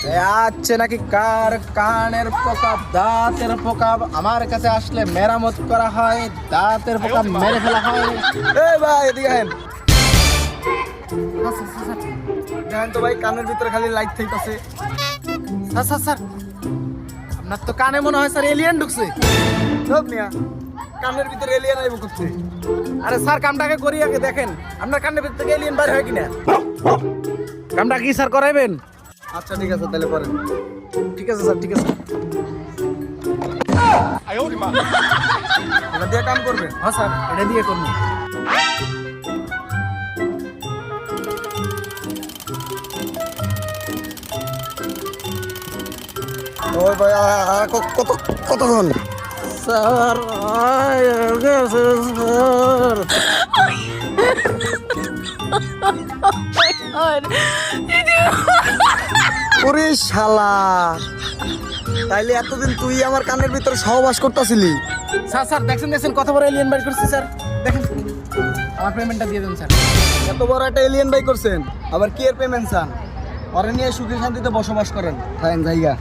আছে নাকি কার কানের পোকা দাঁতের পোকা আমার কাছে আসলে মেরামত করা হয়, দাঁতের পোকা মেরে ফেলা হয়। এই ভাই এদিকে আহেন। দেখেন তো ভাই কানের ভিতরে খালি লাইট থাকতেছে। স্যার স্যার স্যার আপনার তো কানে মনে হয় স্যার এলিয়েন ঢুকছে। সব মিয়া কানের ভিতরে এলিয়েন আইব করছে। আরে স্যার কামটাকে করি আগে দেখেন আপনার কানের ভিতর থেকে এলিয়েন বাইরে হয় কিনা। কামটা কি স্যার করাইবেন? আচ্ছা ঠিক আছে তাহলে করেন। ঠিক আছে স্যার ঠিক আছে। এটা দিয়ে কাম করবেন? হ্যাঁ স্যার এটা দিয়ে করবো। ওই ভাই কত কতক্ষণ? স্যার স্যার ওরে শালা, তাইলে এতদিন তুই আমার কানের ভিতরে সহবাস করতেছিলি? স্যার স্যার দেখছেন কত বড় এলিয়েন বাই করছি স্যার, দেখেন আমার পেমেন্টটা দিয়ে দেন স্যার। এত বড় একটা এলিয়েন বাই করছেন, আবার কি এর পেমেন্ট চান? ওরে নিয়ে সুখে শান্তিতে বসবাস করেন, থাকেন জায়গা।